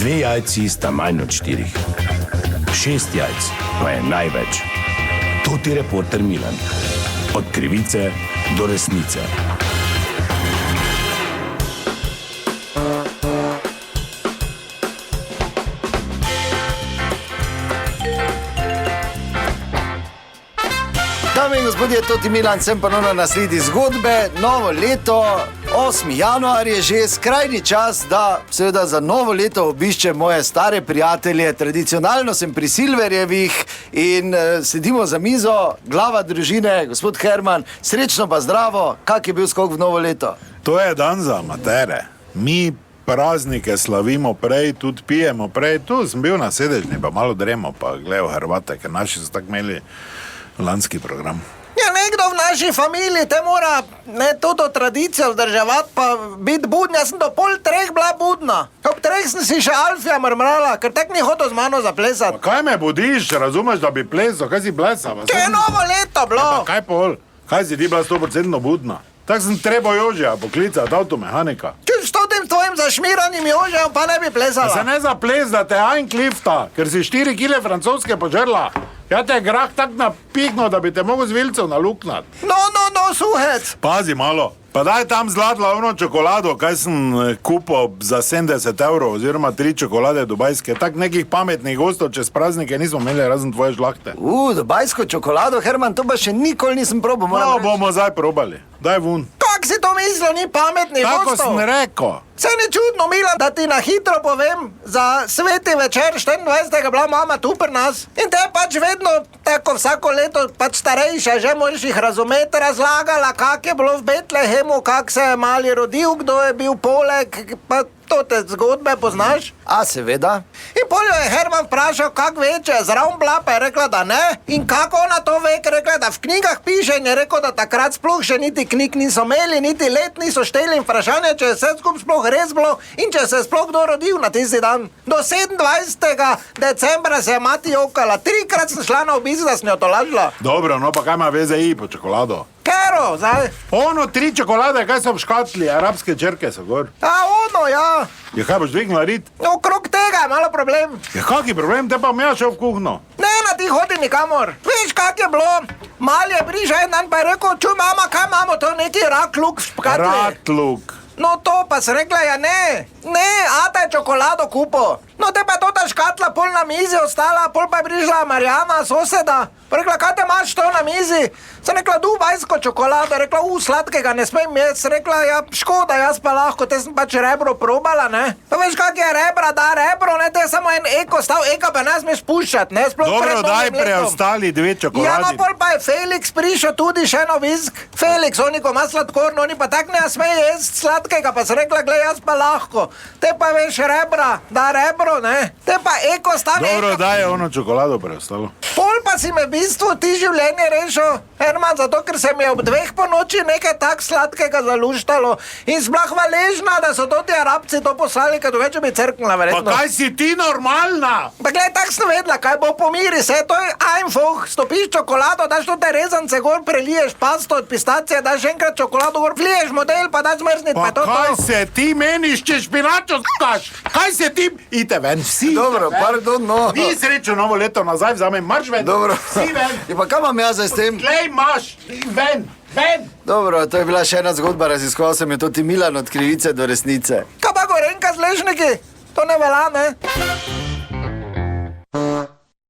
2 jajci sta manj od 4. 6 jajc pa je največ. To ti reporter Milan. Od krivice do resnice. Dame in gospodje, toti Milan, sem ponovno na sledi zgodbe. Novo leto, 8. januar je že, skrajni čas, da seveda za novo leto obiščem moje stare prijatelje. Tradicionalno sem pri Silverjevih in sedimo za mizo, glava družine, gospod Herman. Srečno pa zdravo, kak je bil skok v novo leto? To je dan za amatere. Mi praznike slavimo prej, tudi pijemo prej. Tu sem bil na sedežni, pa malo dremo, pa gledal Hrvate, ker naši so tako imeli lanski program. Ja, nekdo v naši familiji te mora to tradicijo vzdrževati, pa biti budna. Jaz sem do 2:30 bila budna. Ob 3 sem si še Alfija mrmrala, ker tak ni hotel z mano zaplesati. Pa kaj me budiš, razumeš, da bi plesal? Kaj si plesal? To je novo leto bilo. Kaj pol? Kaj si ti bila 100% budna? Tak sem treba Jožija poklicati, avtomehanika. Če s tem tvojim zašmiranim Jožijem pa ne bi plesala. Se ne zaples, da te Einklifta, ker si 4 kile francoske požrla. Ja te je grah tak napigno, da bi te mogel z vilcev naluknat. No, suhec. Pazi malo. Pa daj tam zlatla ono čokolado, kaj sem kupil za 70 € oziroma 3 čokolade dubajske. Tak nekih pametnih gostov čez praznike nismo imeli razen tvoje žlahte. Dubajsko čokolado, Herman, to pa še nikoli nisem probal. No, bomo zdaj probali. Daj vun. Kak si to mislil, ni pametnih Tako gostov? sem rekel. Se ni čudno, Milan, da ti na hitro povem, za sveti večer 24. bila mama tu pri nas. In te je pač vedno, tako vsako leto, pač starejša, že moraš jih razumeti, razlagala, kak je bilo v Betlehemu, kak se je mali rodil, kdo je bil poleg, pa to te zgodbe poznaš? A seveda. In poljo je Herman vprašal, kak ve, če je zraven bila, pa je rekla, da ne. In kako ona to ve, ker je rekla, da v knjigah piše, in je rekel, da takrat sploh še niti knjig niso imeli, niti let niso šteli in vprašanje, če je vse skup sploh res bilo in če se je sploh kdo rodil na tisti dan. Do 27. decembra se je mati jokala, 3-krat sem šla na obisk, da sem jo tolažila. Dobro, no pa kaj ima veze po čokolado? Kero, zdaj? Ono 3 čokolade, kaj so v škatli, arabske črke so gor. A ono, ja. Ja, kaj boš dvignila rit? Okrog tega je malo problem. Ja, kak je problem? Te pa bom ja šel v kuhno. Ne, na ti hodi nikamor. Veš, kak je bilo? Mal je prišel en dan pa je rekel, čuj mama, kaj imamo, to neki rakluk v škatli. Rakluk. No to pa si rekla, ja ne, ata je čokolado kupo. No te pa to ta škatla pol na mizi ostala, pol pa je prišla Marjana, soseda. Rekla, kaj te imaš to na mizi? Sem rekla, dubajsko čokolado, rekla, sladkega ne smem jesti. Rekla, ja, škoda, jaz pa lahko, te sem pač rebro probala, ne. Pa veš, kak je rebra, da rebro, ne, te je samo en eko stav, eka pa ne smeš puščat, ne, sploh pred Dobro, novim daj letom. preostali 2 čokoladi. Ja, no pol pa je Felix prišel tudi še na obisk. Felix, oni ko ima sladkorno, oni pa tak ne smeje jesti sladkega, pa sem rekla, glej, jaz pa lahko. Te pa veš rebra, da rebro, ne. Te pa eko stav, Dobro, daj ono čokolado preostalo. Pol pa si me v bistvu ti življenje rešil, Herman, zato ker se mi je ob 2 po noči nekaj tak sladkega zaluštalo in sem bila hvaležna, da so to ti Arabci to poslali, ker drugače bi crknila verjetno. Pa kaj si ti normalna? Pa gled, tak sem vedela, kaj bo pomiri se, to je einfach, stopiš čokolado, daš to te rezance gor, preliješ pasto od pistacije, daš enkrat čokolado gor, vliješ model, pa daš zmrznit, pa to. Kaj se ti meniš, če špinačo skaš? Kaj se ti... Ite ven, vsi. Dobro, pardon, no. Vi srečo novo leto nazaj vzamem, marš ven. Dobro. Vsi ven. In pa kaj imam jaz zdaj s tem? Glej, maš, ven, ven. Dobro, to je bila še ena zgodba, raziskoval sem je tudi Milan od krivice do resnice. Kaj pa Gorenka z Ležniki? To ne velja, ne?